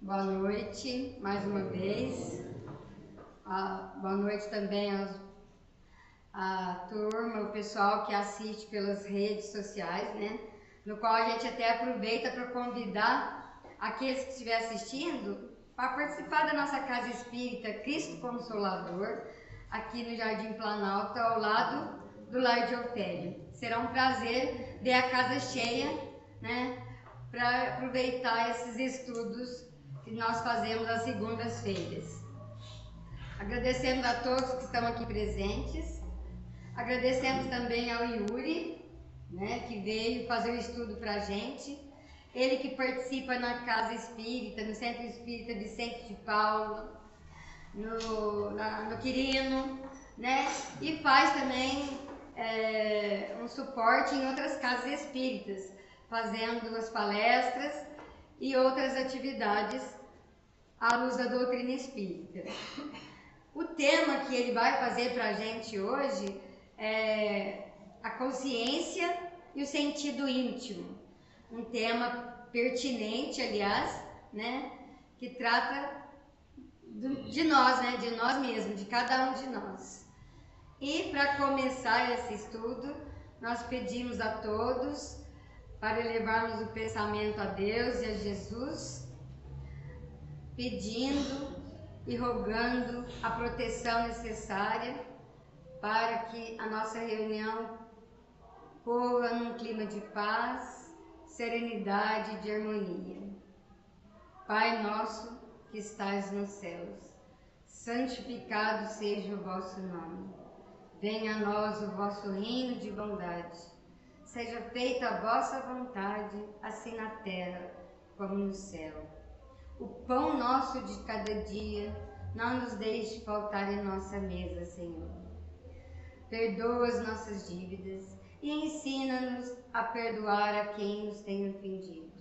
Boa noite, mais uma vez. Boa noite também à turma, o pessoal que assiste pelas redes sociais, né? No qual a gente até aproveita para convidar aqueles que estiverem assistindo para participar da nossa Casa Espírita Cristo Consolador, aqui no Jardim Planalto, ao lado do Lar de Ofélia. Será um prazer ver a casa cheia, né? Para aproveitar esses estudos que nós fazemos às segundas-feiras. Agradecemos a todos que estão aqui presentes. Agradecemos também ao Yuri, né, que veio fazer o estudo para a gente. Ele que participa na Casa Espírita, no Centro Espírita Vicente de Paulo, no Quirino, né, e faz também um suporte em outras casas espíritas, fazendo as palestras e outras atividades à luz da doutrina espírita. O tema que ele vai fazer para a gente hoje é a consciência e o sentido íntimo. Um tema pertinente, aliás, né, que trata de nós, né, de nós mesmos, de cada um de nós. E para começar esse estudo, nós pedimos a todos para elevarmos o pensamento a Deus e a Jesus, pedindo e rogando a proteção necessária para que a nossa reunião corra num clima de paz, serenidade e de harmonia. Pai nosso que estais nos céus, santificado seja o vosso nome. Venha a nós o vosso reino de bondade. Seja feita a vossa vontade, assim na terra como no céu. O pão nosso de cada dia, não nos deixe faltar em nossa mesa, Senhor. Perdoa as nossas dívidas e ensina-nos a perdoar a quem nos tem ofendido.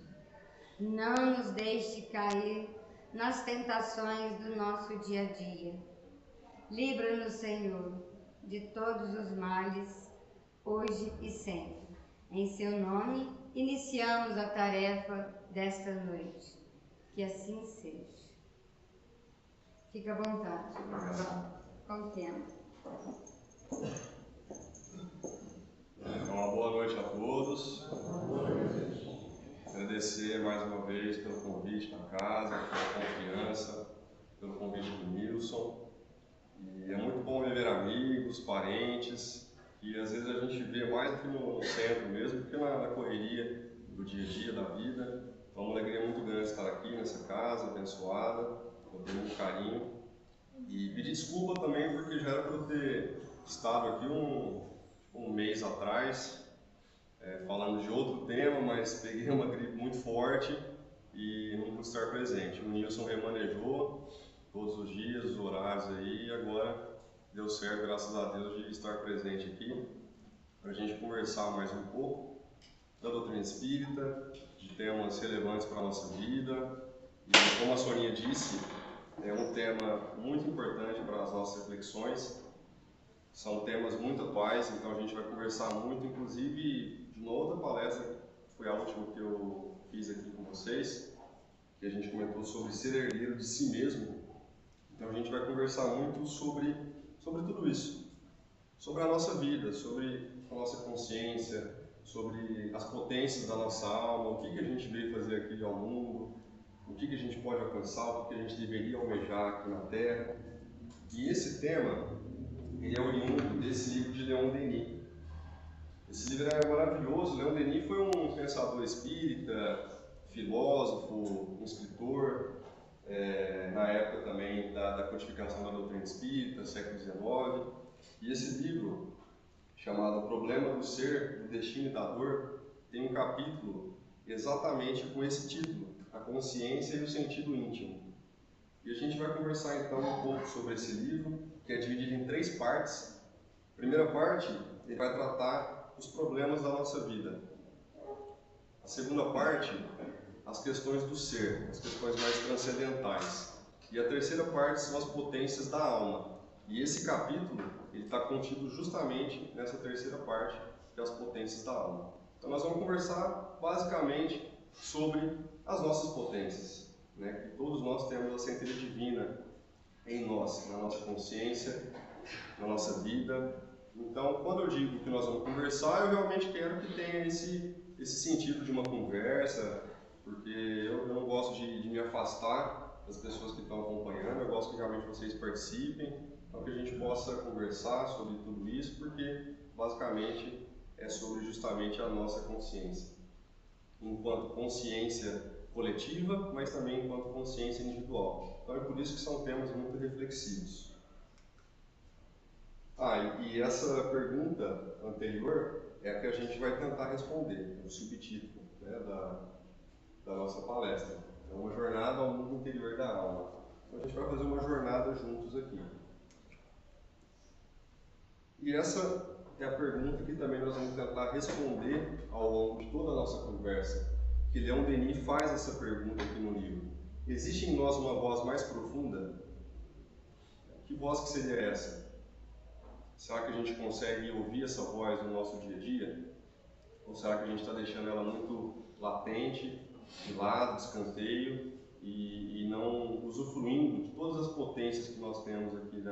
Não nos deixe cair nas tentações do nosso dia a dia. Livra-nos, Senhor, de todos os males, hoje e sempre. Em seu nome, iniciamos a tarefa desta noite. Que assim seja. Fica à vontade. Com o tempo. Então, uma boa noite a todos. Agradecer mais uma vez pelo convite na casa, pela confiança, pelo convite do Nilson. E é muito bom rever amigos, parentes, e às vezes a gente vê mais aqui no centro mesmo, porque na correria do dia a dia, da vida. Então, é uma alegria muito grande estar aqui nessa casa abençoada, eu tenho muito carinho. E pedir desculpa também, porque já era para eu ter estado aqui um mês atrás, falando de outro tema, mas peguei uma gripe muito forte e não pude estar presente. O Nilson remanejou todos os dias, os horários aí, e agora deu certo, graças a Deus, de estar presente aqui, para a gente conversar mais um pouco da doutrina espírita, de temas relevantes para a nossa vida. E como a Soninha disse, é um tema muito importante para as nossas reflexões. São temas muito atuais, então a gente vai conversar muito, inclusive de uma outra palestra, que foi a última que eu fiz aqui com vocês, que a gente comentou sobre ser herdeiro de si mesmo. Então a gente vai conversar muito sobre tudo isso, sobre a nossa vida, sobre a nossa consciência, sobre as potências da nossa alma, o que a gente veio fazer aqui ao mundo, o que a gente pode alcançar, o que a gente deveria almejar aqui na Terra. E esse tema, ele é oriundo desse livro de Leon Denis. Esse livro é maravilhoso. Leon Denis foi um pensador espírita, filósofo, um escritor, na época também da codificação da doutrina espírita, século XIX. E esse livro, chamado O Problema do Ser, do Destino e da Dor, tem um capítulo exatamente com esse título, a consciência e o sentido íntimo. E a gente vai conversar então um pouco sobre esse livro, que é dividido em 3 partes. A primeira parte, ele vai tratar os problemas da nossa vida. A segunda parte, as questões do ser, as questões mais transcendentais. E a terceira parte são as potências da alma. E esse capítulo, ele está contido justamente nessa terceira parte, que é as potências da alma. Então nós vamos conversar basicamente sobre as nossas potências. né, que todos nós temos a centelha divina em nós, na nossa consciência, na nossa vida. Então, quando eu digo que nós vamos conversar, eu realmente quero que tenha esse sentido de uma conversa, porque eu não gosto de me afastar das pessoas que estão acompanhando, eu gosto que realmente vocês participem, para que a gente possa conversar sobre tudo isso, porque basicamente é sobre justamente a nossa consciência, enquanto consciência coletiva, mas também enquanto consciência individual. Então é por isso que são temas muito reflexivos. E essa pergunta anterior é a que a gente vai tentar responder, o subtítulo, né, da nossa palestra. É uma jornada ao mundo interior da alma. Então a gente vai fazer uma jornada juntos aqui. E essa é a pergunta que também nós vamos tentar responder ao longo de toda a nossa conversa, que Leon Denis faz essa pergunta aqui no livro. Existe em nós uma voz mais profunda? Que voz que seria essa? Será que a gente consegue ouvir essa voz no nosso dia a dia? Ou será que a gente está deixando ela muito latente, de lado, de escanteio, e não usufruindo de todas as potências que nós temos aqui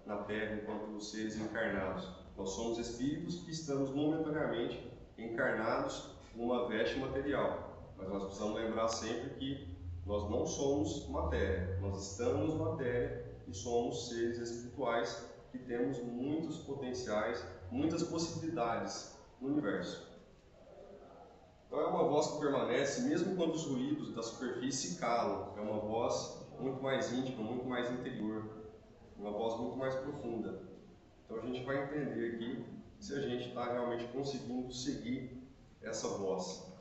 na Terra enquanto seres encarnados? Nós somos espíritos que estamos momentaneamente encarnados numa veste material, mas nós precisamos lembrar sempre que nós não somos matéria, nós estamos matéria e somos seres espirituais que temos muitos potenciais, muitas possibilidades no universo. Então é uma voz que permanece mesmo quando os ruídos da superfície se calam, é uma voz muito mais íntima, muito mais interior, uma voz muito mais profunda. Então a gente vai entender aqui se a gente está realmente conseguindo seguir essa voz.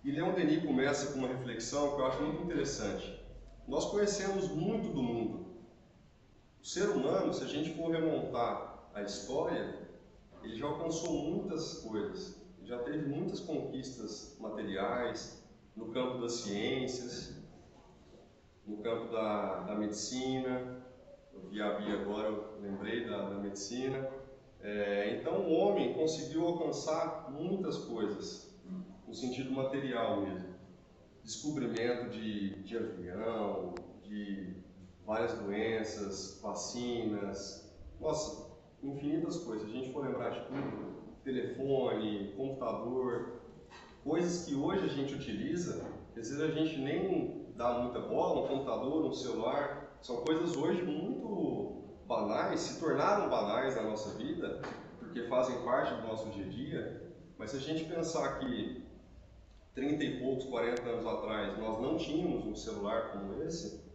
E Leon Denis começa com uma reflexão que eu acho muito interessante. Nós conhecemos muito do mundo. O ser humano, se a gente for remontar a história, ele já alcançou muitas coisas, ele já teve muitas conquistas materiais no campo das ciências, no campo da medicina. Eu vi a Bia agora, eu lembrei da medicina. Então o homem conseguiu alcançar muitas coisas, no sentido material mesmo. Descobrimento de avião, de várias doenças, vacinas, nossa, infinitas coisas. Se a gente for lembrar de tudo, telefone, computador, coisas que hoje a gente utiliza, às vezes a gente nem dá muita bola, um computador, um celular, são coisas hoje muito banais, se tornaram banais na nossa vida, porque fazem parte do nosso dia a dia, mas se a gente pensar que 30 e poucos, 40 anos atrás, nós não tínhamos um celular como esse,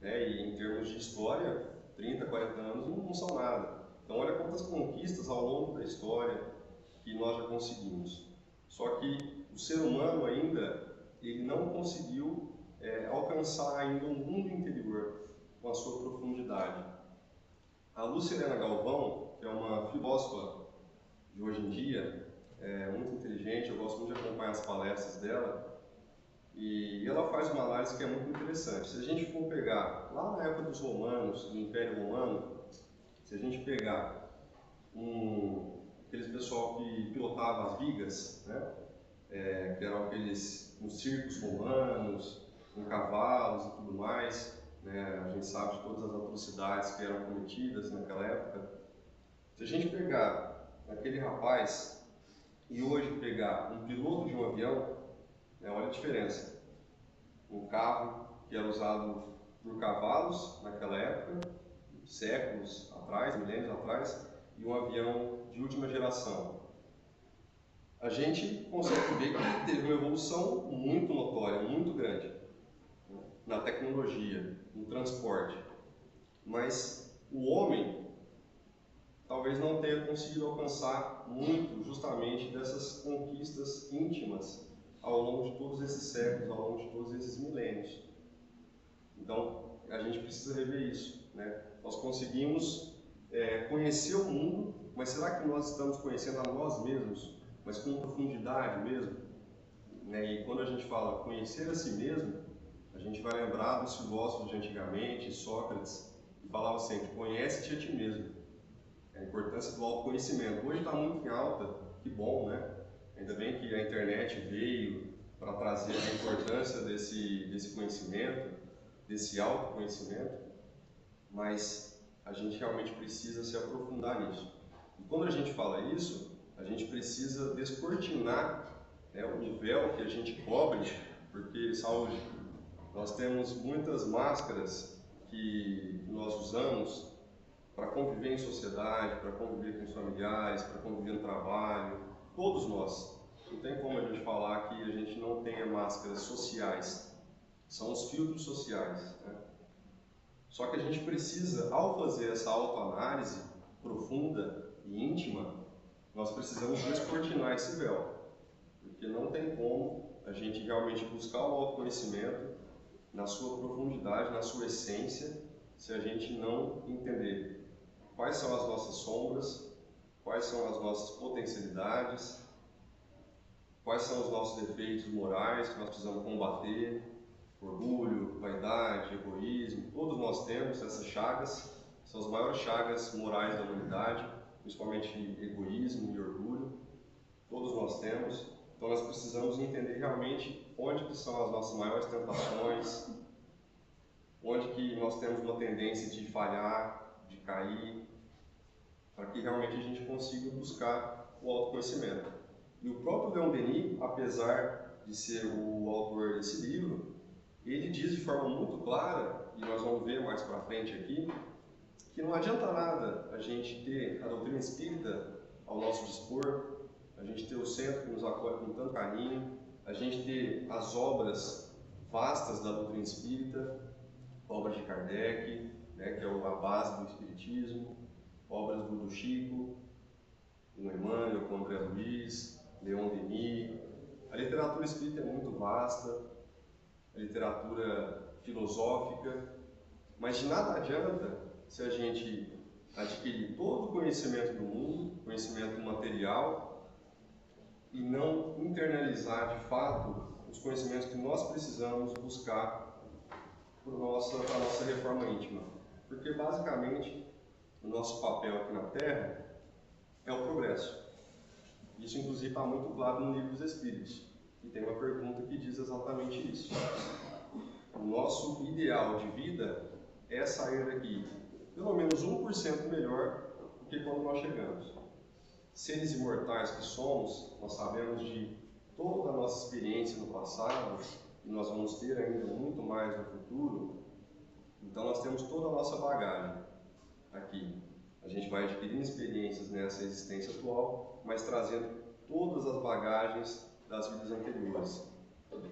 e em termos de história, 30, 40 anos não são nada. Então olha quantas conquistas ao longo da história que nós já conseguimos. Só que o ser humano ainda, ele não conseguiu alcançar ainda um mundo interior com a sua profundidade. A Lúcia Helena Galvão, que é uma filósofa de hoje em dia, muito inteligente, eu gosto muito de acompanhar as palestras dela, e ela faz uma análise que é muito interessante. Se a gente for pegar, lá na época dos romanos, do Império Romano, se a gente pegar aqueles pessoal que pilotava as vigas, né, que eram aqueles nos circos romanos, com cavalos e tudo mais, né, a gente sabe de todas as atrocidades que eram cometidas naquela época. Se a gente pegar aquele rapaz e hoje pegar um piloto de um avião, olha a diferença. Um carro que era usado por cavalos naquela época, séculos atrás, milênios atrás, e um avião de última geração. A gente consegue ver que teve uma evolução muito notória, muito grande, na tecnologia, no transporte. Mas o homem talvez não tenha conseguido alcançar muito justamente dessas conquistas íntimas ao longo de todos esses séculos, ao longo de todos esses milênios. Então, a gente precisa rever isso, né? Nós conseguimos conhecer o mundo, mas será que nós estamos conhecendo a nós mesmos, mas com profundidade mesmo? E quando a gente fala conhecer a si mesmo, a gente vai lembrar dos filósofos de antigamente, Sócrates, que falava sempre, conhece-te a ti mesmo. A importância do autoconhecimento. Hoje está muito em alta, que bom, né? Ainda bem que a internet veio para trazer a importância desse conhecimento, desse autoconhecimento, mas a gente realmente precisa se aprofundar nisso. E quando a gente fala isso, a gente precisa descortinar, né, o véu que a gente cobre, porque, saúde, nós temos muitas máscaras que nós usamos para conviver em sociedade, para conviver com os familiares, para conviver no trabalho, todos nós. Não tem como a gente falar que a gente não tenha máscaras sociais, são os filtros sociais, né? Só que a gente precisa, ao fazer essa autoanálise profunda e íntima, nós precisamos descortinar esse véu, porque não tem como a gente realmente buscar o autoconhecimento na sua profundidade, na sua essência, se a gente não entender quais são as nossas sombras, quais são as nossas potencialidades, quais são os nossos defeitos morais que nós precisamos combater, orgulho, vaidade, egoísmo, todos nós temos essas chagas, são as maiores chagas morais da humanidade, principalmente egoísmo e orgulho, todos nós temos. Então nós precisamos entender realmente onde que são as nossas maiores tentações, onde que nós temos uma tendência de falhar, de cair, para que realmente a gente consiga buscar o autoconhecimento. E o próprio Leon Denis, apesar de ser o autor desse livro, ele diz de forma muito clara, e nós vamos ver mais para frente aqui, que não adianta nada a gente ter a doutrina espírita ao nosso dispor, a gente ter o centro que nos acolhe com tanto carinho, a gente ter as obras vastas da doutrina espírita, obras de Kardec, né, que é a base do espiritismo, obras do Chico, do Emmanuel, com André Luiz, Leon Denis. A literatura espírita é muito vasta, a literatura filosófica, mas de nada adianta se a gente adquirir todo o conhecimento do mundo, conhecimento material, e não internalizar de fato os conhecimentos que nós precisamos buscar para a nossa reforma íntima. Porque basicamente o nosso papel aqui na Terra é o progresso. Isso inclusive está muito claro no Livro dos Espíritos. E tem uma pergunta que diz exatamente isso. O nosso ideal de vida é sair daqui pelo menos 1% melhor do que quando nós chegamos. Seres imortais que somos, nós sabemos de toda a nossa experiência no passado, e nós vamos ter ainda muito mais no futuro, então nós temos toda a nossa bagagem aqui. A gente vai adquirindo experiências nessa existência atual, mas trazendo todas as bagagens das vidas anteriores.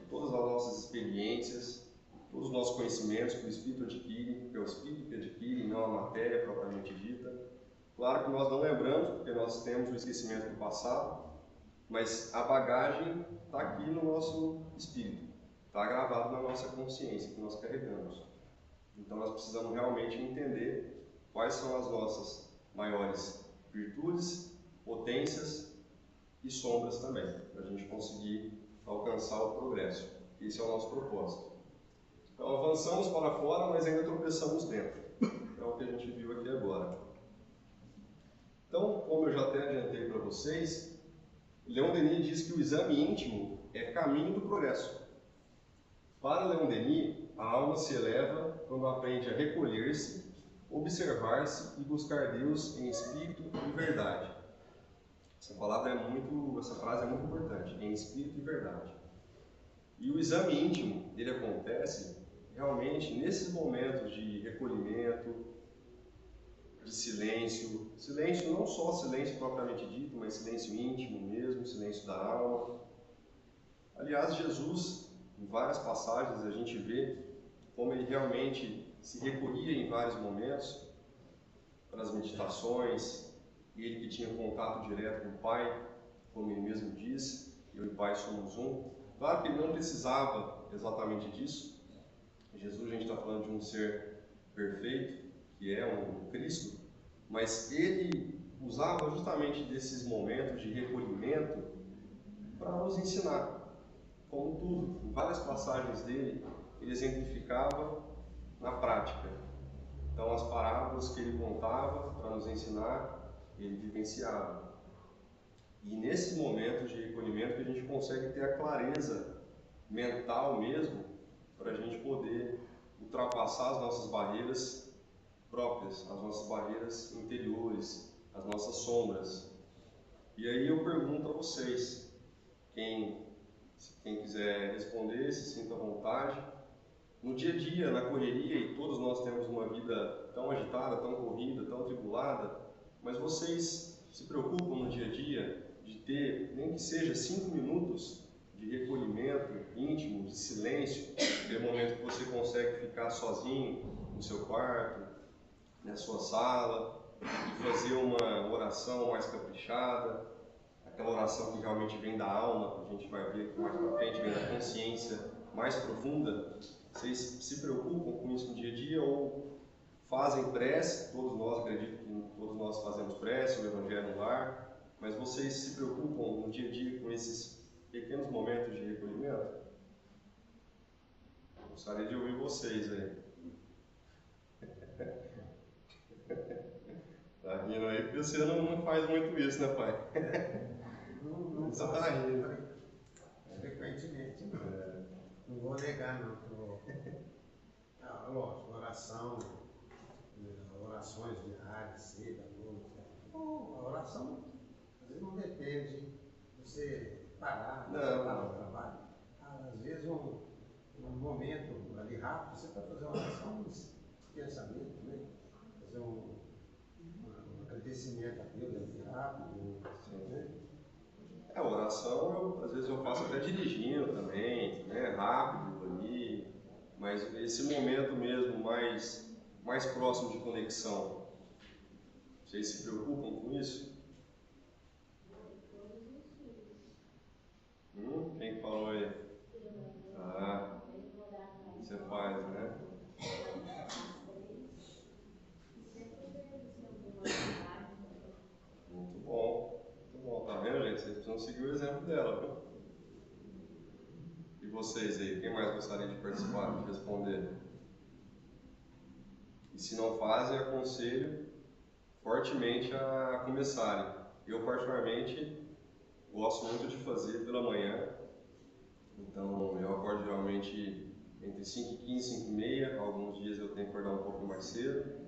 Todas as nossas experiências, todos os nossos conhecimentos que o Espírito adquire, que é o Espírito que adquire, e não a matéria propriamente dita. Claro que nós não lembramos, porque nós temos o esquecimento do passado, mas a bagagem está aqui no nosso espírito, está gravado na nossa consciência que nós carregamos. Então nós precisamos realmente entender quais são as nossas maiores virtudes, potências e sombras também, para a gente conseguir alcançar o progresso. Esse é o nosso propósito. Então avançamos para fora, mas ainda tropeçamos dentro. É o que a gente viu aqui agora. Então, como eu já até adiantei para vocês, Leon Denis diz que o exame íntimo é caminho do progresso. Para Leon Denis, a alma se eleva quando aprende a recolher-se, observar-se e buscar Deus em espírito e verdade. Essa frase é muito importante, em espírito e verdade. E o exame íntimo, ele acontece realmente nesses momentos de recolhimento, de silêncio. Silêncio, não só silêncio propriamente dito, mas silêncio íntimo mesmo, silêncio da alma. Aliás, Jesus, em várias passagens, a gente vê como ele realmente se recolhia em vários momentos para as meditações, ele que tinha contato direto com o Pai, como ele mesmo disse, eu e o Pai somos um. Claro que ele não precisava exatamente disso. Jesus, a gente está falando de um ser perfeito, que é um Cristo, mas ele usava justamente desses momentos de recolhimento para nos ensinar, como tudo. Em várias passagens dele, ele exemplificava na prática. Então, as parábolas que ele contava para nos ensinar, ele vivenciava. E nesses momentos de recolhimento que a gente consegue ter a clareza mental mesmo, para a gente poder ultrapassar as nossas barreiras próprias, as nossas barreiras interiores, as nossas sombras. E aí eu pergunto a vocês, quem quiser responder, se sinta à vontade. No dia a dia, na correria, e todos nós temos uma vida tão agitada, tão corrida, tão tribulada, mas vocês se preocupam no dia a dia de ter, nem que seja 5 minutos de recolhimento íntimo, de silêncio, aquele momento que você consegue ficar sozinho no seu quarto, na sua sala, e fazer uma oração mais caprichada, aquela oração que realmente vem da alma, que a gente vai ver mais para frente, vem da consciência mais profunda. Vocês se preocupam com isso no dia a dia ou fazem prece? Todos nós, acredito que todos nós fazemos prece, o Evangelho no lar, mas vocês se preocupam no dia a dia com esses pequenos momentos de recolhimento? Gostaria de ouvir vocês aí. Tá rindo aí porque você não faz muito isso, né, pai? Não você tá rindo. Frequentemente, não. Não vou negar, não. Lógico, orações diárias, cedo, à noite. A oração, às vezes não depende de você parar, o trabalho. Às vezes um momento ali rápido, você pode fazer uma oração de pensamento, né? Fazer um agradecimento a Deus ali rápido, né? A oração, às vezes eu faço até dirigindo também, né? Rápido ali, mas esse momento mesmo mais próximo de conexão, vocês se preocupam com isso? Quem falou aí? Ah, você faz, né? Muito bom, tá vendo, gente? Vocês precisam seguir o exemplo dela, viu? E vocês aí, quem mais gostaria de participar, de responder? E se não fazem, aconselho fortemente a começarem. Eu, particularmente, gosto muito de fazer pela manhã. Então, eu acordo geralmente entre 5h15 e 5h30. Alguns dias eu tenho que acordar um pouco mais cedo.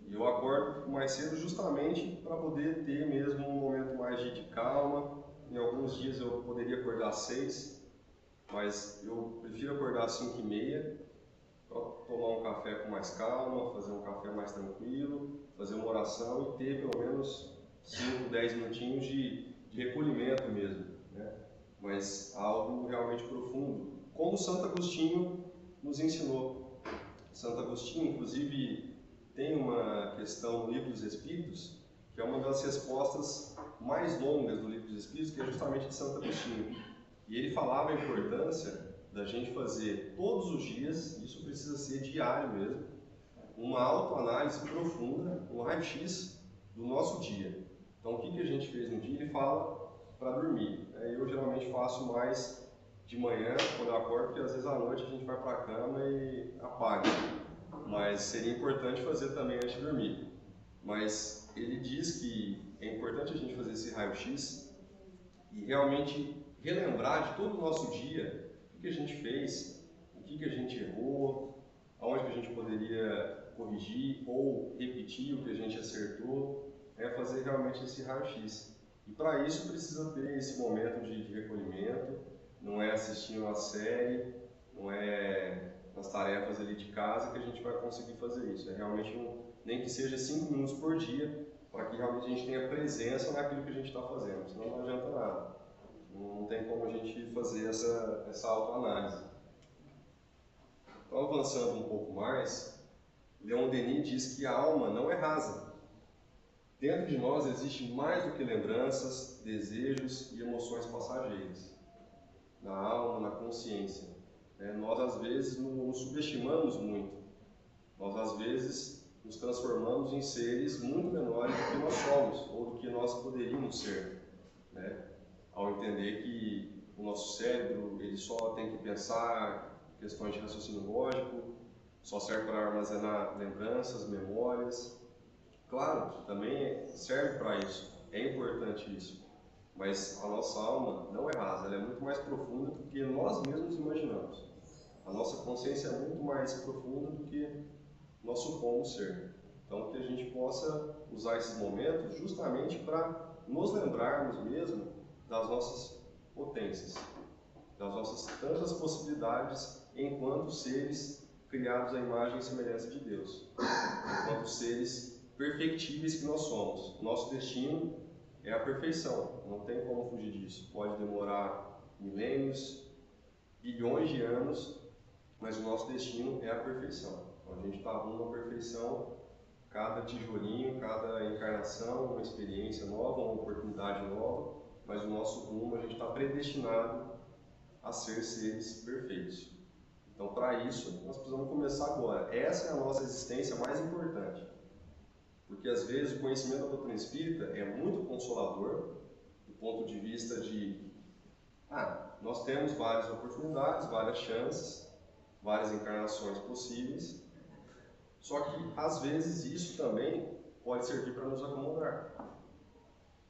E eu acordo mais cedo justamente para poder ter mesmo um momento mais de calma. Em alguns dias eu poderia acordar às 6, mas eu prefiro acordar às 5h30 para tomar um café com mais calma, fazer um café mais tranquilo, fazer uma oração e ter pelo menos 5, 10 minutinhos de recolhimento mesmo, né? Mas algo realmente profundo, como Santo Agostinho nos ensinou. Santo Agostinho, inclusive, tem uma questão no Livro dos Espíritos, que é uma das respostas mais longas do Livro dos Espíritos, que é justamente de Santo Agostinho. E ele falava a importância da gente fazer todos os dias, isso precisa ser diário mesmo, uma autoanálise profunda, um raio-x do nosso dia. Então, o que a gente fez no dia? Ele fala para dormir. Eu geralmente faço mais de manhã, quando eu acordo, porque às vezes à noite a gente vai para a cama e apaga. Mas seria importante fazer também antes de dormir. Mas ele diz que é importante a gente fazer esse raio-x e realmente relembrar de todo o nosso dia o que a gente fez, o que a gente errou, aonde que a gente poderia corrigir ou repetir o que a gente acertou, fazer realmente esse raio-x. E para isso precisa ter esse momento de recolhimento, não é assistindo uma série, não é nas tarefas ali de casa que a gente vai conseguir fazer isso. É realmente nem que seja 5 minutos por dia, para que realmente a gente tenha presença naquilo que a gente está fazendo, senão não adianta nada. Não tem como a gente fazer essa autoanálise. Então, avançando um pouco mais, Leon Denis diz que a alma não é rasa. Dentro de nós existe mais do que lembranças, desejos e emoções passageiras. Na alma, na consciência. Nós, às vezes, nos subestimamos muito. Nós, às vezes, nos transformamos em seres muito menores do que nós somos, ou do que nós poderíamos ser, né? Ao entender que o nosso cérebro ele só tem que pensar questões de raciocínio lógico, só serve para armazenar lembranças, memórias. Claro, também serve para isso, é importante isso. Mas a nossa alma não é rasa, ela é muito mais profunda do que nós mesmos imaginamos. A nossa consciência é muito mais profunda do que nós supomos ser. Então, que a gente possa usar esses momentos justamente para nos lembrarmos mesmo das nossas potências, das nossas tantas possibilidades enquanto seres criados à imagem e semelhança de Deus, enquanto seres perfectíveis que nós somos. Nosso destino é a perfeição, não tem como fugir disso. Pode demorar milênios, bilhões de anos, mas o nosso destino é a perfeição. Então, a gente está rumo à perfeição, cada tijolinho, cada encarnação, uma experiência nova, uma oportunidade nova, mas o nosso rumo, a gente está predestinado a ser seres perfeitos. Então, para isso, nós precisamos começar agora. Essa é a nossa existência mais importante. Porque, às vezes, o conhecimento da doutrina espírita é muito consolador, do ponto de vista de nós temos várias oportunidades, várias chances, várias encarnações possíveis, só que, às vezes, isso também pode servir para nos acomodar.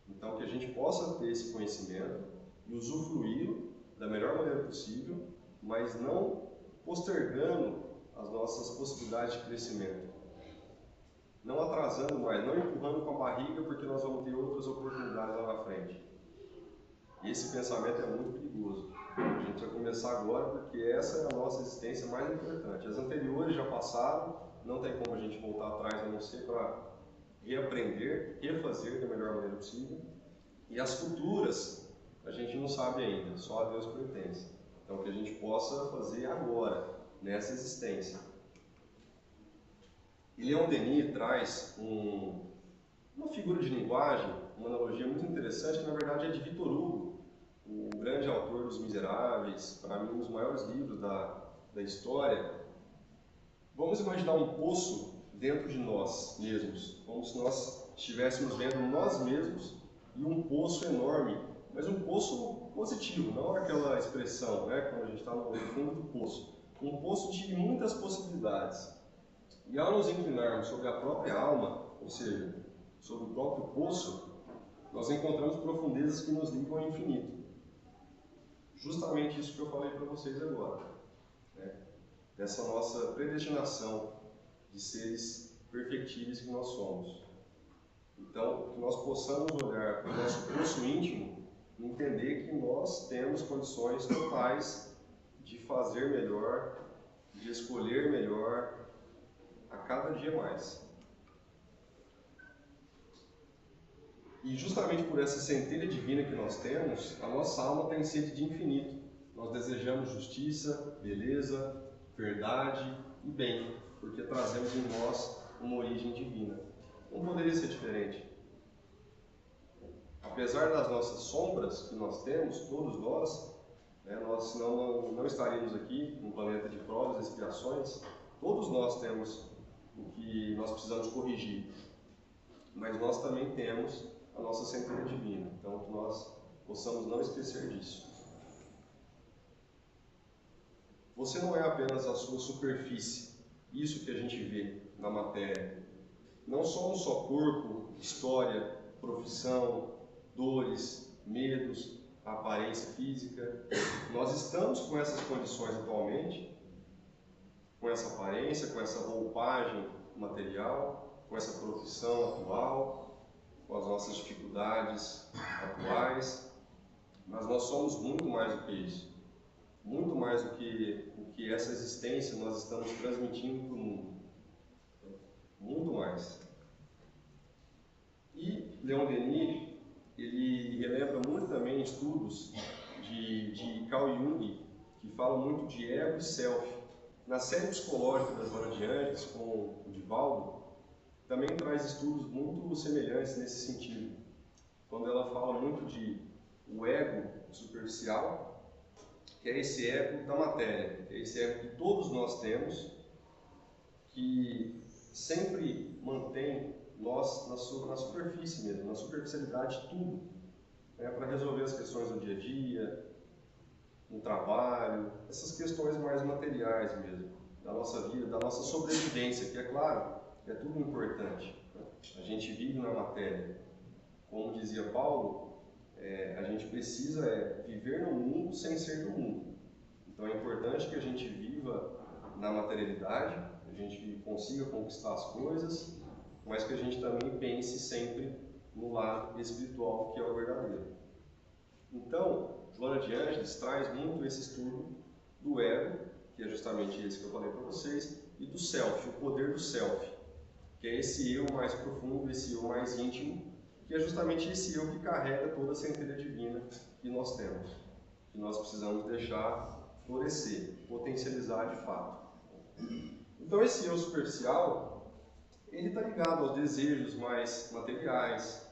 Então, que a gente possa ter esse conhecimento e usufruí-lo da melhor maneira possível, mas não postergando as nossas possibilidades de crescimento. Não atrasando mais, não empurrando com a barriga porque nós vamos ter outras oportunidades lá na frente. Esse pensamento é muito perigoso. A gente vai começar agora porque essa é a nossa existência mais importante. As anteriores já passaram, não tem como a gente voltar atrás a não ser para reaprender, refazer da melhor maneira possível. E as futuras, a gente não sabe ainda, só a Deus pertence. Então, que a gente possa fazer agora, nessa existência. E Leon Denis traz uma figura de linguagem, uma analogia muito interessante, que na verdade é de Victor Hugo, o grande autor dos Miseráveis, para mim um dos maiores livros da história. Vamos imaginar um poço dentro de nós mesmos, como se nós estivéssemos vendo nós mesmos e um poço enorme, mas um poço positivo, não aquela expressão, né, quando a gente está no fundo do poço. Um poço de muitas possibilidades. E ao nos inclinarmos sobre a própria alma, ou seja, sobre o próprio poço, nós encontramos profundezas que nos ligam ao infinito. Justamente isso que eu falei para vocês agora, né? Dessa nossa predestinação de seres perfectíveis que nós somos. Então, que nós possamos olhar para o nosso poço íntimo e entender que nós temos condições totais de fazer melhor, de escolher melhor, a cada dia mais. E justamente por essa centelha divina que nós temos, a nossa alma tem sede de infinito. Nós desejamos justiça, beleza, verdade e bem, porque trazemos em nós uma origem divina. Não poderia ser diferente. Apesar das nossas sombras que nós temos, todos nós, né, nós não estaríamos aqui num planeta de provas e expiações. Todos nós temos o que nós precisamos corrigir, mas nós também temos a nossa centelha divina, então que nós possamos não esquecer disso. Você não é apenas a sua superfície, isso que a gente vê na matéria. Não somos só corpo, história, profissão, dores, medos, aparência física. Nós estamos com essas condições atualmente, com essa aparência, com essa roupagem material, com essa profissão atual, com as nossas dificuldades atuais, mas nós somos muito mais do que isso. Muito mais do que essa existência nós estamos transmitindo para o mundo. Muito mais. E Leon Denis, ele relembra muito também estudos de Carl Jung, que falam muito de ego e self. Na série psicológica da Joana de Ângeles, com o Divaldo, também traz estudos muito semelhantes nesse sentido. Quando ela fala muito de o ego superficial, que é esse ego da matéria, que é esse ego que todos nós temos, que sempre mantém nós na superfície mesmo, na superficialidade de tudo, né, para resolver as questões do dia a dia, no trabalho, essas questões mais materiais mesmo, da nossa vida, da nossa sobrevivência, que é claro, é tudo importante. A gente vive na matéria. Como dizia Paulo, a gente precisa viver no mundo sem ser do mundo. Então é importante que a gente viva na materialidade, a gente consiga conquistar as coisas, mas que a gente também pense sempre no lado espiritual, que é o verdadeiro. Então, Joana de Ângeles traz muito esse estudo do ego, que é justamente esse que eu falei para vocês, e do self, o poder do self, que é esse eu mais profundo, esse eu mais íntimo, que é justamente esse eu que carrega toda a centelha divina que nós temos, que nós precisamos deixar florescer, potencializar de fato. Então esse eu superficial, ele está ligado aos desejos mais materiais,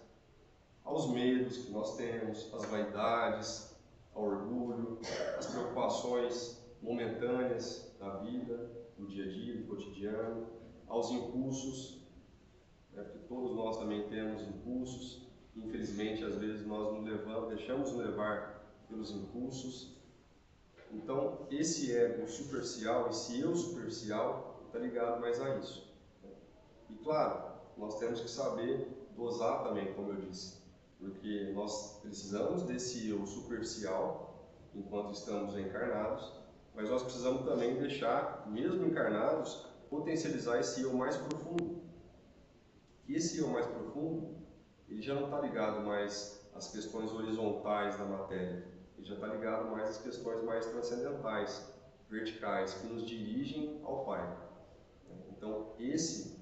aos medos que nós temos, às vaidades, ao orgulho, às preocupações momentâneas da vida, do dia a dia, do cotidiano, aos impulsos, porque todos nós também temos impulsos, infelizmente às vezes nós deixamos nos levar pelos impulsos. Então esse ego superficial, esse eu superficial, está ligado mais a isso. E claro, nós temos que saber dosar também, como eu disse, porque nós precisamos desse eu superficial enquanto estamos encarnados, mas nós precisamos também deixar, mesmo encarnados, potencializar esse eu mais profundo. E esse eu mais profundo, ele já não está ligado mais às questões horizontais da matéria, ele já está ligado mais às questões mais transcendentais, verticais, que nos dirigem ao Pai. Então, esse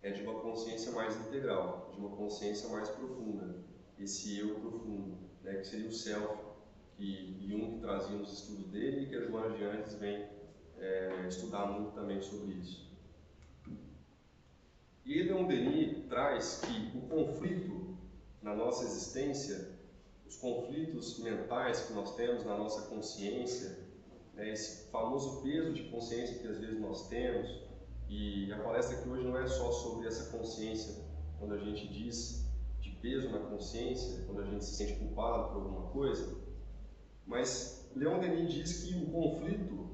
é de uma consciência mais integral, de uma consciência mais profunda, esse eu profundo, que seria o self, que Jung trazia nos estudos dele e que a Joana de Ângeles vem estudar muito também sobre isso. E Leon Denis traz que o conflito na nossa existência, os conflitos mentais que nós temos na nossa consciência, esse famoso peso de consciência que às vezes nós temos, e a palestra aqui hoje não é só sobre essa consciência, quando a gente diz de peso na consciência, quando a gente se sente culpado por alguma coisa, mas Leon Denis diz que o conflito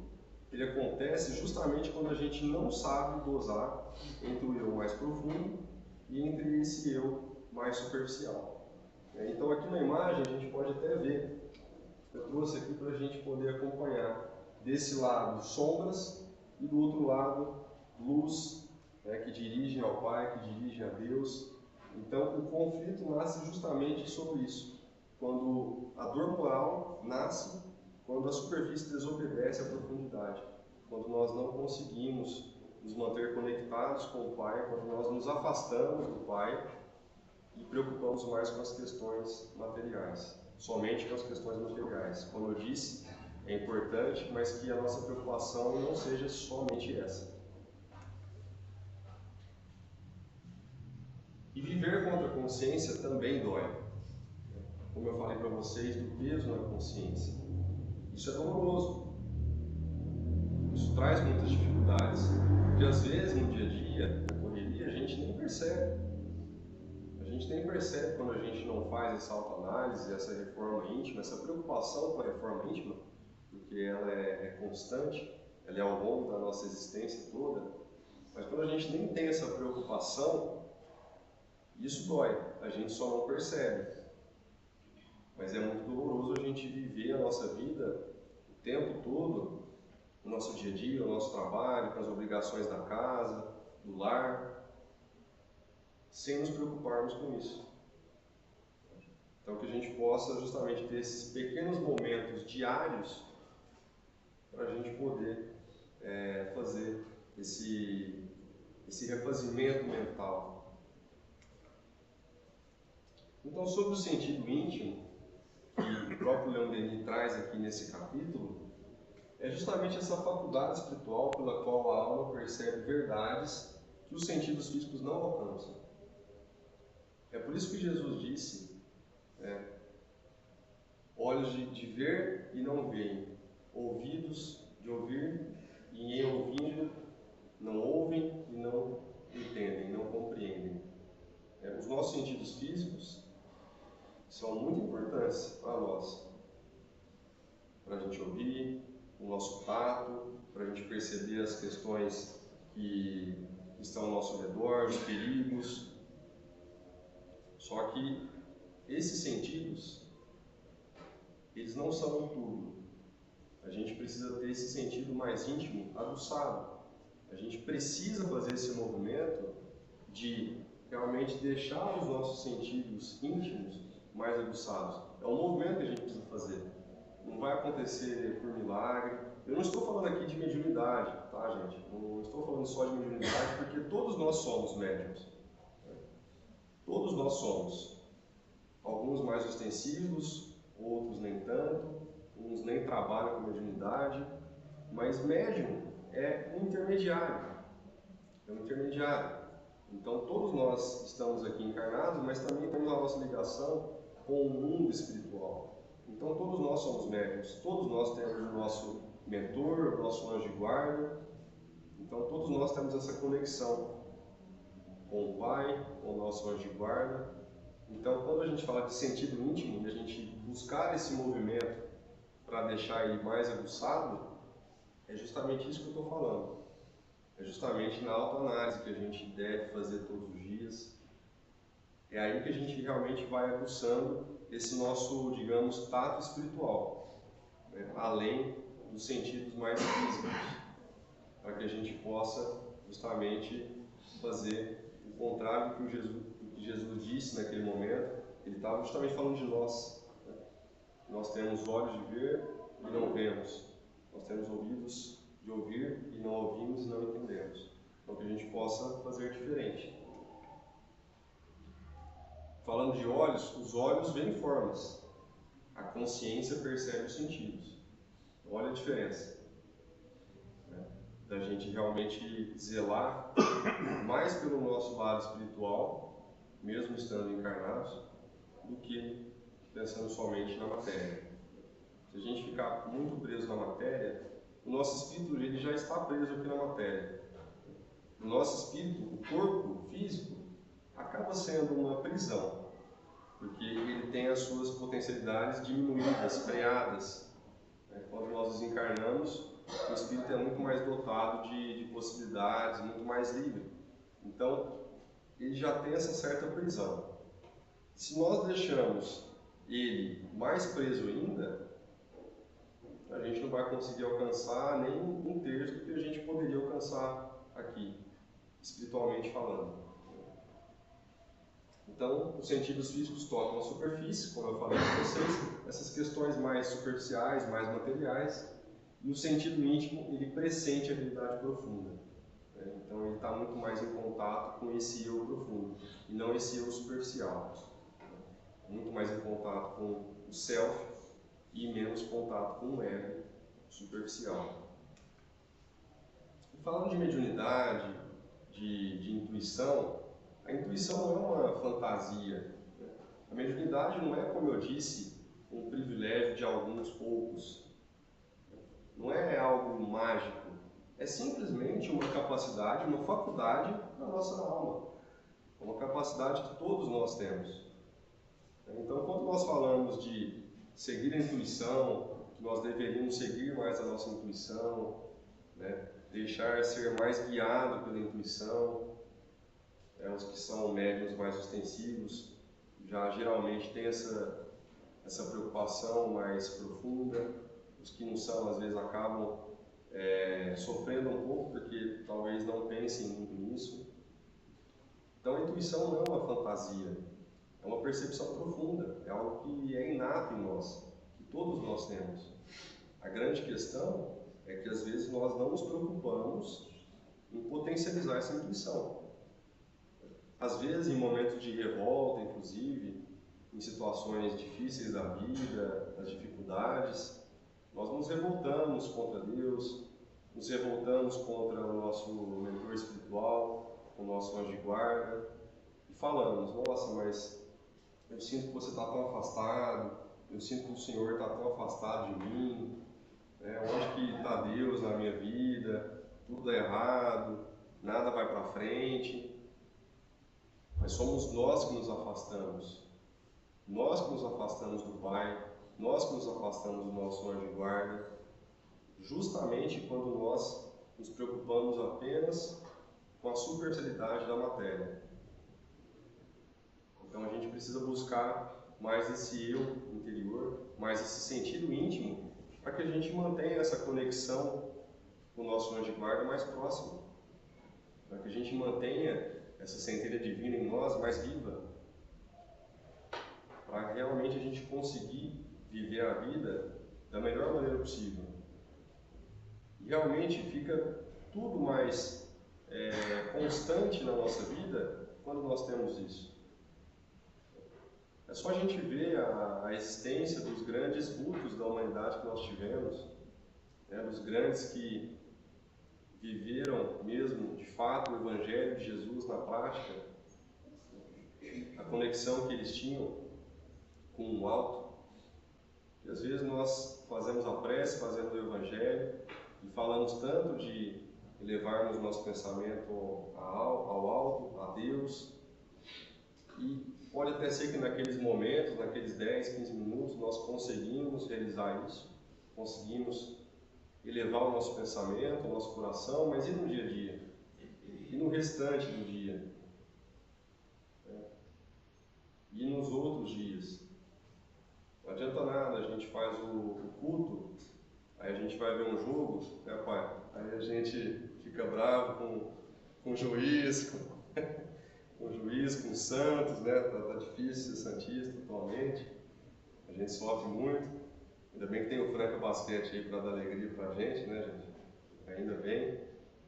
ele acontece justamente quando a gente não sabe dosar entre o eu mais profundo e entre esse eu mais superficial. Então aqui na imagem a gente pode até ver, eu trouxe aqui para a gente poder acompanhar desse lado sombras e do outro lado luz, que dirigem ao Pai, que dirigem a Deus. Então o conflito nasce justamente sobre isso, quando a dor moral nasce quando a superfície desobedece à profundidade, quando nós não conseguimos nos manter conectados com o Pai, quando nós nos afastamos do Pai e preocupamos mais com as questões materiais, somente com as questões materiais. Como eu disse, é importante, mas que a nossa preocupação não seja somente essa. E viver contra a consciência também dói. Como eu falei para vocês, do peso na consciência. Isso é doloroso. Isso traz muitas dificuldades. Porque às vezes, no dia a dia, na correria, a gente nem percebe. A gente nem percebe quando a gente não faz essa autoanálise, essa reforma íntima, essa preocupação com a reforma íntima, porque ela é constante, ela é ao longo da nossa existência toda. Mas quando a gente nem tem essa preocupação, isso dói. A gente só não percebe. Mas é muito doloroso a gente viver a nossa vida o tempo todo, no nosso dia a dia, no nosso trabalho, com as obrigações da casa, do lar, sem nos preocuparmos com isso. Então que a gente possa justamente ter esses pequenos momentos diários para a gente poder fazer esse refazimento mental. Então, sobre o sentido íntimo, que o próprio Leon Denis traz aqui nesse capítulo, é justamente essa faculdade espiritual pela qual a alma percebe verdades que os sentidos físicos não alcançam. É por isso que Jesus disse, olhos de ver e não veem, ouvidos de ouvir e em ouvindo não ouvem e não entendem, não compreendem. Os nossos sentidos físicos são muito importantes para nós, para a gente ouvir, o nosso tato, para a gente perceber as questões que estão ao nosso redor, os perigos. Só que esses sentidos, eles não são tudo. A gente precisa ter esse sentido mais íntimo aguçado. A gente precisa fazer esse movimento de realmente deixar os nossos sentidos íntimos mais aguçados. É um movimento que a gente precisa fazer. Não vai acontecer por milagre. Eu não estou falando aqui de mediunidade, tá, gente? Não estou falando só de mediunidade, porque todos nós somos médiuns. Todos nós somos. Alguns mais ostensivos, outros nem tanto, uns nem trabalham com mediunidade, mas médium é um intermediário. É um intermediário. Então todos nós estamos aqui encarnados, mas também temos a nossa ligação com o mundo espiritual. Então todos nós somos médiuns, todos nós temos o nosso mentor, o nosso anjo de guarda. Então todos nós temos essa conexão com o Pai, com o nosso anjo de guarda. Então quando a gente fala de sentido íntimo, e a gente buscar esse movimento para deixar ele mais aguçado, é justamente isso que eu estou falando. É justamente na autoanálise que a gente deve fazer todos os dias. É aí que a gente realmente vai aguçando esse nosso, digamos, tato espiritual, né? Além dos sentidos mais físicos, para que a gente possa justamente fazer o contrário do que Jesus disse naquele momento. Ele estava justamente falando de nós. Né? Nós temos olhos de ver e não vemos. Nós temos ouvidos de ouvir e não ouvimos e não entendemos. Então que a gente possa fazer diferente. Falando de olhos, os olhos veem formas. A consciência percebe os sentidos. Olha a diferença. Né? Da gente realmente zelar mais pelo nosso lado espiritual, mesmo estando encarnados, do que pensando somente na matéria. Se a gente ficar muito preso na matéria, o nosso espírito ele já está preso aqui na matéria. O nosso espírito, o corpo físico, acaba sendo uma prisão, porque ele tem as suas potencialidades diminuídas, freadas. Quando nós desencarnamos, o espírito é muito mais dotado de possibilidades, muito mais livre. Então, ele já tem essa certa prisão. Se nós deixamos ele mais preso ainda, a gente não vai conseguir alcançar nem um terço do que a gente poderia alcançar aqui, espiritualmente falando. Então, os sentidos físicos tocam a superfície, como eu falei para vocês, essas questões mais superficiais, mais materiais, e o sentido íntimo, ele pressente a realidade profunda. Então, ele está muito mais em contato com esse eu profundo, e não esse eu superficial. Muito mais em contato com o self e menos contato com o ego superficial. E falando de mediunidade, de intuição, a intuição não é uma fantasia. A mediunidade não é, como eu disse, um privilégio de alguns poucos. Não é algo mágico. É simplesmente uma capacidade, uma faculdade da nossa alma. É uma capacidade que todos nós temos. Então, quando nós falamos de seguir a intuição, que nós deveríamos seguir mais a nossa intuição, né? Deixar ser mais guiado pela intuição, os que são médiuns mais ostensivos já geralmente têm essa preocupação mais profunda. Os que não são, às vezes, acabam sofrendo um pouco, porque talvez não pensem muito nisso. Então, a intuição não é uma fantasia, é uma percepção profunda, é algo que é inato em nós, que todos nós temos. A grande questão é que, às vezes, nós não nos preocupamos em potencializar essa intuição. Às vezes, em momentos de revolta, inclusive, em situações difíceis da vida, das dificuldades, nós nos revoltamos contra Deus, nos revoltamos contra o nosso mentor espiritual, o nosso anjo de guarda, e falamos: nossa, mas eu sinto que você está tão afastado, eu sinto que o Senhor está tão afastado de mim, onde que está Deus na minha vida, tudo dá errado, nada vai para frente. Mas somos nós que nos afastamos. Nós que nos afastamos do Pai, nós que nos afastamos do nosso anjo de guarda, justamente quando nós nos preocupamos apenas com a superficialidade da matéria. Então a gente precisa buscar mais esse eu interior, mais esse sentido íntimo, para que a gente mantenha essa conexão com o nosso anjo de guarda mais próximo, para que a gente mantenha essa centelha divina em nós mais viva, para realmente a gente conseguir viver a vida da melhor maneira possível. E realmente fica tudo mais constante na nossa vida quando nós temos isso. É só a gente ver a existência dos grandes vultos da humanidade que nós tivemos, né, dos grandes que viveram mesmo, de fato, o Evangelho de Jesus na prática, a conexão que eles tinham com o alto. E às vezes nós fazemos a prece, fazemos o Evangelho e falamos tanto de elevarmos nosso pensamento ao alto, a Deus, e pode até ser que naqueles momentos, naqueles 10, 15 minutos, nós conseguimos realizar isso, conseguimos elevar o nosso pensamento, o nosso coração, mas e no dia a dia? E no restante do dia? E nos outros dias? Não adianta nada, a gente faz o culto, aí a gente vai ver um jogo, né, pai? Aí a gente fica bravo com o juiz, com o Santos, né? Tá difícil ser santista atualmente, a gente sofre muito. Ainda bem que tem o Franca Basquete aí para dar alegria pra gente, né, gente? Ainda bem.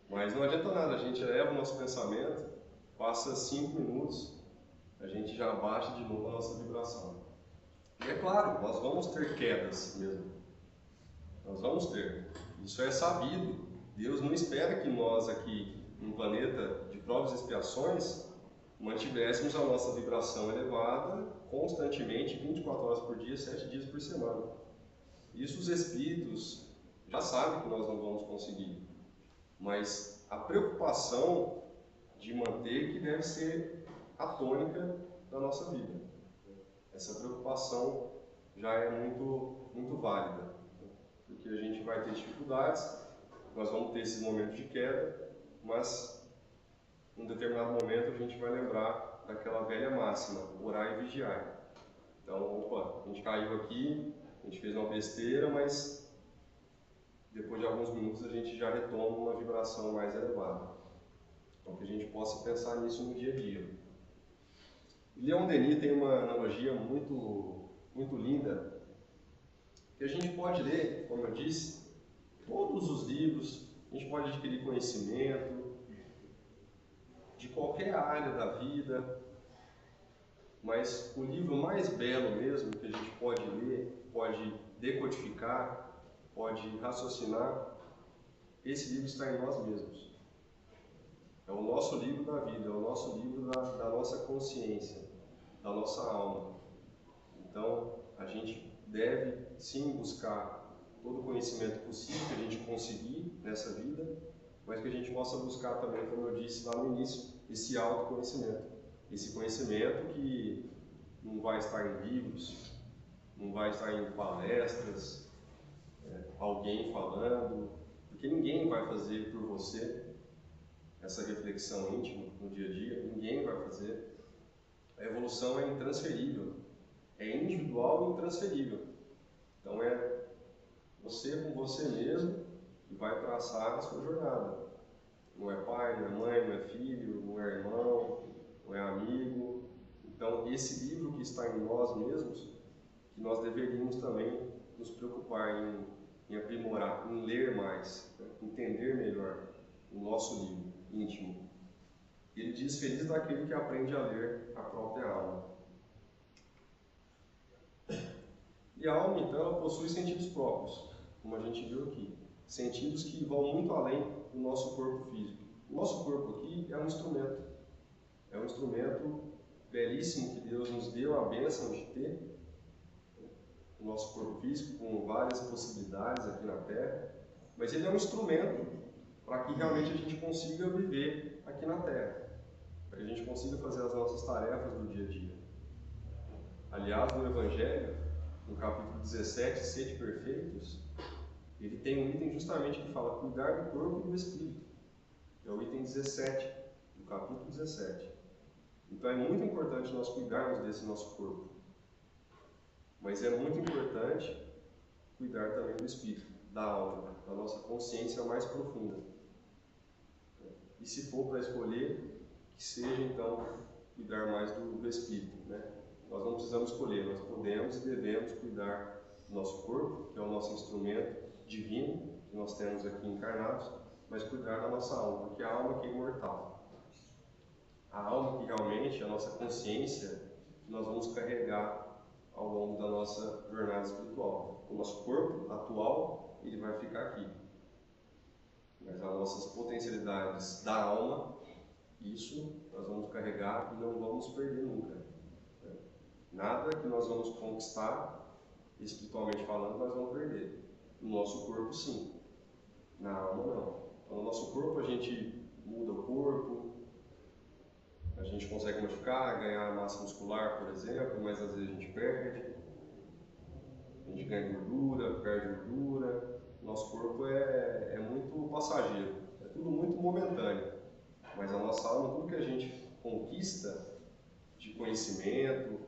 Mas não adianta nada, a gente eleva o nosso pensamento, passa 5 minutos, a gente já baixa de novo a nossa vibração. E é claro, nós vamos ter quedas mesmo. Nós vamos ter. Isso é sabido. Deus não espera que nós aqui, num planeta de provas e expiações, mantivéssemos a nossa vibração elevada constantemente, 24 horas por dia, 7 dias por semana. Isso os espíritos já sabem que nós não vamos conseguir. Mas a preocupação de manter que deve ser a tônica da nossa vida. Essa preocupação já é muito válida, porque a gente vai ter dificuldades, nós vamos ter esses momentos de queda, mas em um determinado momento a gente vai lembrar daquela velha máxima, orar e vigiar. Então, opa, a gente caiu aqui, a gente fez uma besteira, mas depois de alguns minutos a gente já retoma uma vibração mais elevada. Então que a gente possa pensar nisso no dia a dia. Leon Denis tem uma analogia muito linda, que a gente pode ler, como eu disse, todos os livros, a gente pode adquirir conhecimento de qualquer área da vida, mas o livro mais belo mesmo que a gente pode ler, pode decodificar, pode raciocinar, esse livro está em nós mesmos. É o nosso livro da vida, é o nosso livro da nossa consciência, da nossa alma. Então, a gente deve sim buscar todo o conhecimento possível que a gente conseguir nessa vida, mas que a gente possa buscar também, como eu disse lá no início, esse autoconhecimento. Esse conhecimento que não vai estar em livros, não vai estar em palestras, alguém falando, porque ninguém vai fazer por você essa reflexão íntima no dia a dia, ninguém vai fazer. A evolução é intransferível, é individual e intransferível. Então é você com você mesmo que vai traçar a sua jornada. Não é pai, não é mãe, não é filho, não é irmão, não é amigo. Então esse livro que está em nós mesmos, que nós deveríamos também nos preocupar em aprimorar, em ler mais, né? Entender melhor o nosso livro íntimo. Ele diz: feliz daquele que aprende a ler a própria alma. E a alma, então, ela possui sentidos próprios, como a gente viu aqui. Sentidos que vão muito além do nosso corpo físico. O nosso corpo aqui é um instrumento. É um instrumento belíssimo que Deus nos deu a bênção de ter. O nosso corpo físico, com várias possibilidades aqui na Terra. Mas ele é um instrumento para que realmente a gente consiga viver aqui na Terra. Para que a gente consiga fazer as nossas tarefas do dia a dia. Aliás, no Evangelho, no capítulo 17, Sede Perfeitos, ele tem um item justamente que fala cuidar do corpo e do espírito. É o item 17, do capítulo 17. Então é muito importante nós cuidarmos desse nosso corpo. Mas é muito importante cuidar também do espírito, da alma, da nossa consciência mais profunda. E se for para escolher, que seja então cuidar mais do espírito, né? Nós não precisamos escolher, nós podemos e devemos cuidar do nosso corpo, que é o nosso instrumento divino que nós temos aqui encarnados, mas cuidar da nossa alma, porque a alma que é imortal. A alma que realmente é a nossa consciência, que nós vamos carregar ao longo da nossa jornada espiritual. O nosso corpo atual, ele vai ficar aqui. Mas as nossas potencialidades da alma, isso nós vamos carregar e não vamos perder nunca. Nada que nós vamos conquistar, espiritualmente falando, nós vamos perder. No nosso corpo, sim. Na alma, não. Então, no nosso corpo, a gente muda o corpo, a gente consegue modificar, ganhar massa muscular, por exemplo, mas às vezes a gente perde. A gente ganha gordura, perde gordura. Nosso corpo é muito passageiro, é tudo muito momentâneo. Mas a nossa alma, tudo que a gente conquista de conhecimento,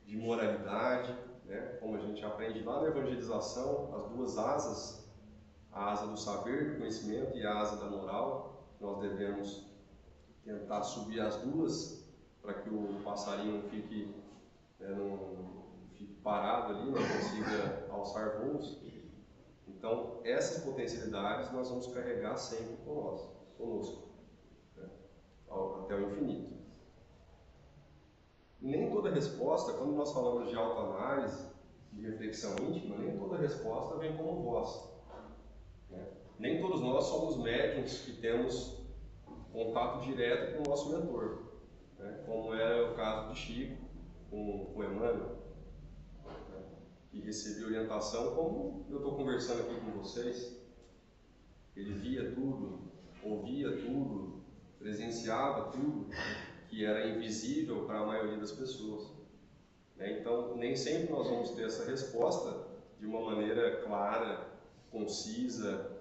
de moralidade, né? Como a gente aprende lá na evangelização, as duas asas, a asa do saber, do conhecimento e a asa da moral, nós devemos tentar subir as duas para que o passarinho não fique, não fique parado ali, não consiga alçar voos. Então, essas potencialidades nós vamos carregar sempre conosco, né? Até o infinito. Nem toda resposta, quando nós falamos de autoanálise, de reflexão íntima, nem toda resposta vem como voz, né? Nem todos nós somos médiuns que temos contato direto com o nosso mentor, né? Como era o caso de Chico com o Emmanuel, né? Que recebia orientação como eu estou conversando aqui com vocês. Ele via tudo, ouvia tudo, presenciava tudo que era invisível para a maioria das pessoas, né? Então, nem sempre nós vamos ter essa resposta de uma maneira clara, concisa,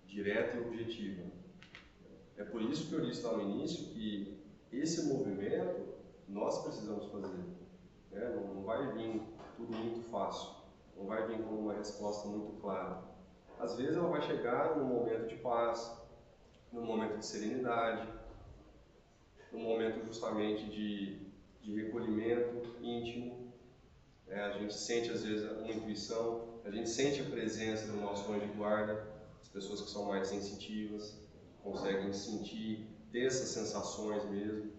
direta e objetiva. É por isso que eu disse lá no início que esse movimento nós precisamos fazer, né? Não vai vir tudo muito fácil, não vai vir com uma resposta muito clara. Às vezes ela vai chegar num momento de paz, num momento de serenidade, num momento justamente de recolhimento íntimo. A gente sente às vezes uma intuição, a gente sente a presença do nosso anjo de guarda, as pessoas que são mais sensitivas conseguem sentir, ter essas sensações mesmo.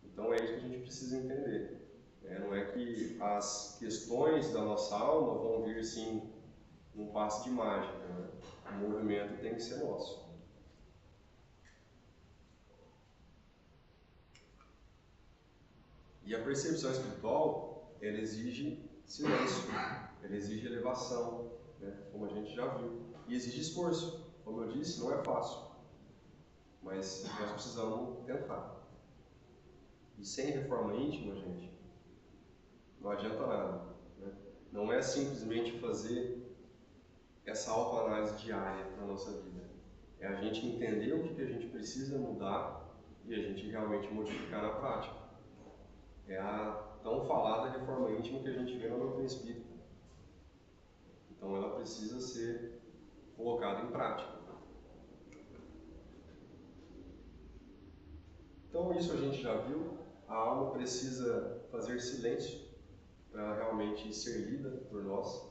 Então é isso que a gente precisa entender. Não é que as questões da nossa alma vão vir sim num passe de mágica, né? O movimento tem que ser nosso. E a percepção espiritual, ela exige silêncio, ela exige elevação, né? Como a gente já viu, e exige esforço. Como eu disse, não é fácil, mas nós precisamos tentar. E sem reforma íntima, gente, não adianta nada, né? Não é simplesmente fazer essa autoanálise diária na nossa vida. É a gente entender o que a gente precisa mudar e a gente realmente modificar na prática. É a tão falada reforma íntima que a gente vê na doutrina espírita. Então ela precisa ser colocada em prática. Então isso a gente já viu, a alma precisa fazer silêncio para realmente ser lida por nós.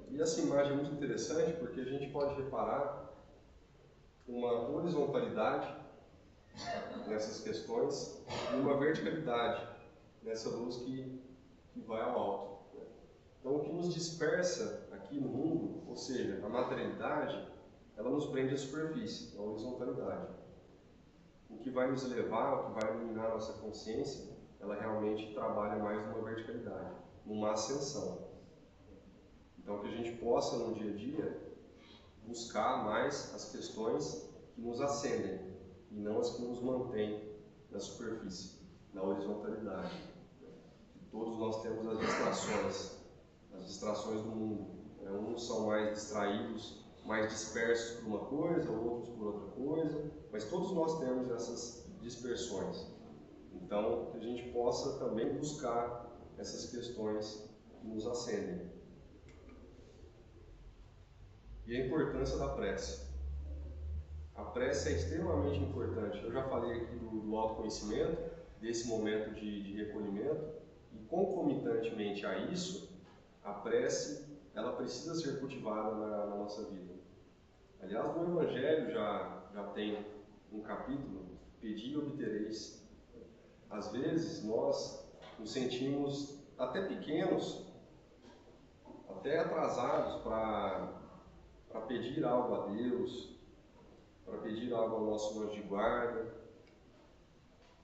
E essa imagem é muito interessante porque a gente pode reparar uma horizontalidade nessas questões e uma verticalidade nessa luz que vai ao alto. Então, o que nos dispersa aqui no mundo, ou seja, a materialidade, ela nos prende à superfície, à horizontalidade. O que vai nos levar, o que vai iluminar a nossa consciência, ela realmente trabalha mais numa verticalidade, numa ascensão. Então, que a gente possa, no dia a dia, buscar mais as questões que nos ascendem e não as que nos mantêm na superfície, na horizontalidade. Todos nós temos as distrações do mundo. Uns são mais distraídos, mais dispersos por uma coisa, outros por outra coisa, mas todos nós temos essas dispersões. Então, que a gente possa também buscar essas questões que nos acendem. E a importância da prece. A prece é extremamente importante. Eu já falei aqui do autoconhecimento, desse momento de recolhimento, e concomitantemente a isso, a prece ela precisa ser cultivada na nossa vida. Aliás, no Evangelho já tem um capítulo, Pedi e obtereis. Às vezes nós nos sentimos até pequenos, até atrasados para pedir algo a Deus, para pedir algo ao nosso anjo de guarda,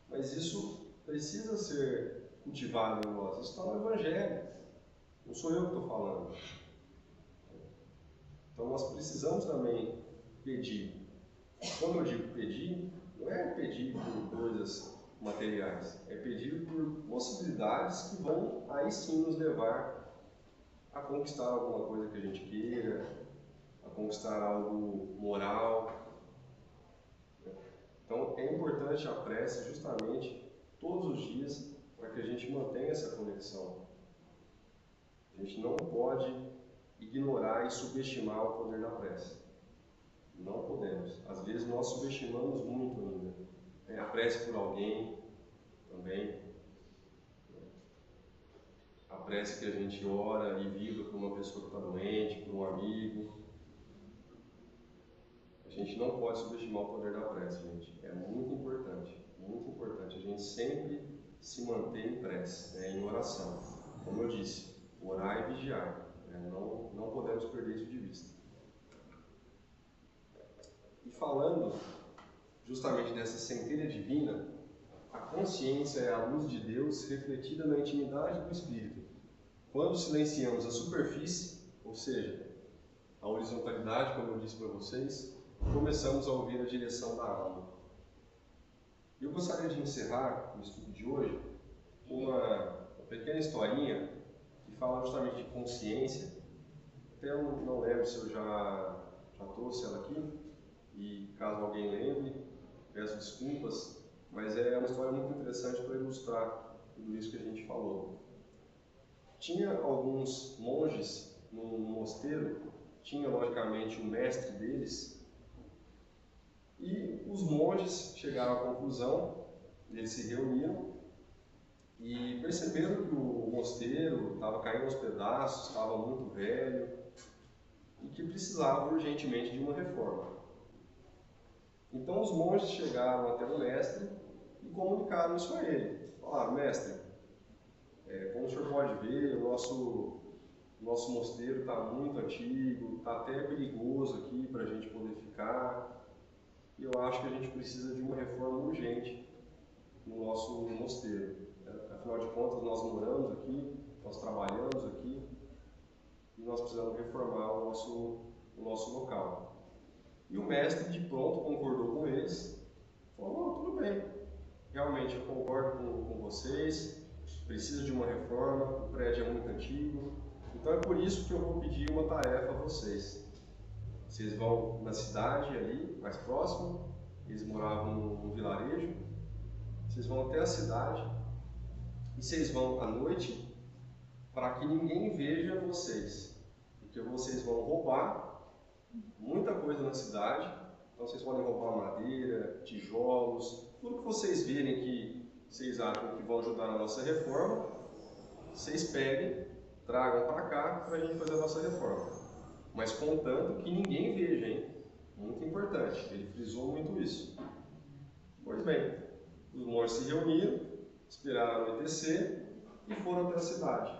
mas isso precisa ser cultivado em nós. Isso está no Evangelho, não sou eu que estou falando. Então nós precisamos também pedir. Quando eu digo pedir, não é pedir por coisas materiais, é pedir por possibilidades que vão aí sim nos levar a conquistar alguma coisa que a gente queira, a conquistar algo moral. Então é importante a prece justamente todos os dias para que a gente mantenha essa conexão. A gente não pode ignorar e subestimar o poder da prece. Não podemos. Às vezes nós subestimamos muito ainda. A prece por alguém também. A prece que a gente ora e vibra por uma pessoa que está doente, por um amigo. A gente não pode subestimar o poder da prece, gente. É muito importante a gente sempre se manter em prece, em oração. Como eu disse, orar e vigiar. Não podemos perder isso de vista. E falando justamente dessa centelha divina, a consciência é a luz de Deus refletida na intimidade do Espírito. Quando silenciamos a superfície, ou seja, a horizontalidade, como eu disse para vocês, começamos a ouvir a direção da alma. Eu gostaria de encerrar o estudo de hoje com uma pequena historinha que fala justamente de consciência. Até eu não lembro se eu já trouxe ela aqui, e caso alguém lembre, peço desculpas, mas é uma história muito interessante para ilustrar tudo isso que a gente falou. Tinha alguns monges num mosteiro, tinha logicamente o mestre deles, e os monges chegaram à conclusão, eles se reuniram e perceberam que o mosteiro estava caindo aos pedaços, estava muito velho e que precisava urgentemente de uma reforma. Então os monges chegaram até o mestre e comunicaram isso a ele. Falaram: mestre, como o senhor pode ver, o nosso mosteiro está muito antigo, está até perigoso aqui para a gente poder ficar, e eu acho que a gente precisa de uma reforma urgente no nosso mosteiro. Afinal de contas, nós moramos aqui, nós trabalhamos aqui, e nós precisamos reformar o nosso local. E o mestre, de pronto, concordou com eles, falou: tudo bem, realmente eu concordo com vocês, precisa de uma reforma, o prédio é muito antigo, então é por isso que eu vou pedir uma tarefa a vocês. Vocês vão na cidade ali, mais próximo, eles moravam num vilarejo, vocês vão até a cidade e vocês vão à noite para que ninguém veja vocês, porque vocês vão roubar muita coisa na cidade. Então vocês podem roubar madeira, tijolos, tudo que vocês virem que vocês acham que vão ajudar na nossa reforma, vocês peguem, tragam para cá para a gente fazer a nossa reforma. Mas contanto que ninguém veja, hein? Muito importante, ele frisou muito isso. Pois bem, os monges se reuniram, esperaram anoitecer e foram até a cidade.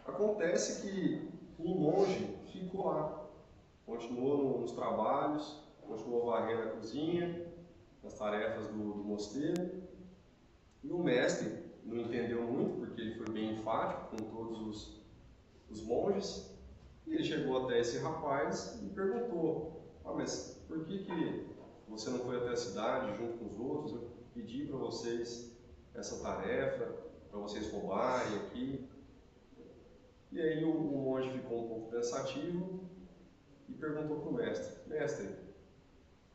Acontece que um monge ficou lá, continuou nos trabalhos, continuou varrendo a cozinha, as tarefas do mosteiro, e o mestre não entendeu muito, porque ele foi bem enfático com todos os monges, e ele chegou até esse rapaz e perguntou: mas por que você não foi até a cidade junto com os outros? Eu pedi para vocês essa tarefa, para vocês roubarem aqui. E aí o monge ficou um pouco pensativo e perguntou para o mestre: mestre,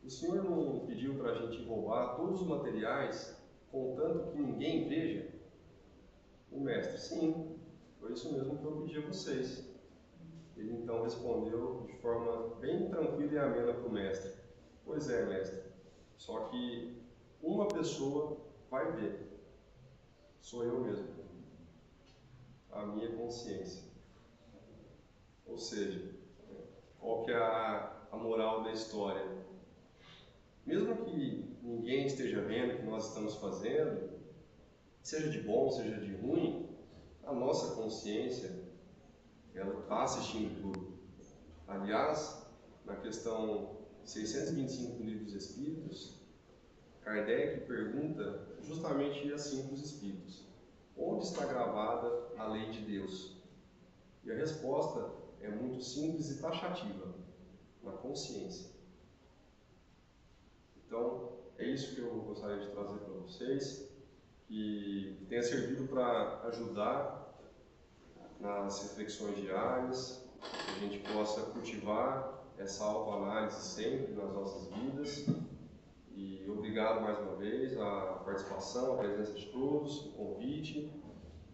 o senhor não pediu para a gente roubar todos os materiais contanto que ninguém veja? O mestre: sim, foi isso mesmo que eu pedi a vocês. Ele então respondeu de forma bem tranquila e amena para o mestre: pois é, mestre, só que uma pessoa vai ver, sou eu mesmo, a minha consciência. Ou seja, qual que é a moral da história? Mesmo que ninguém esteja vendo o que nós estamos fazendo, seja de bom, seja de ruim, a nossa consciência, ela está assistindo tudo. Aliás, na questão 625 do Livro dos Espíritos, Kardec pergunta justamente assim para os espíritos: onde está gravada a lei de Deus? E a resposta é muito simples e taxativa: na consciência. Então, é isso que eu gostaria de trazer para vocês, que tenha servido para ajudar nas reflexões diárias, que a gente possa cultivar essa autoanálise sempre nas nossas vidas. E obrigado mais uma vez a participação, a presença de todos, o convite,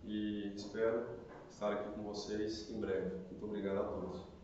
e espero estar aqui com vocês em breve. Muito obrigado a todos.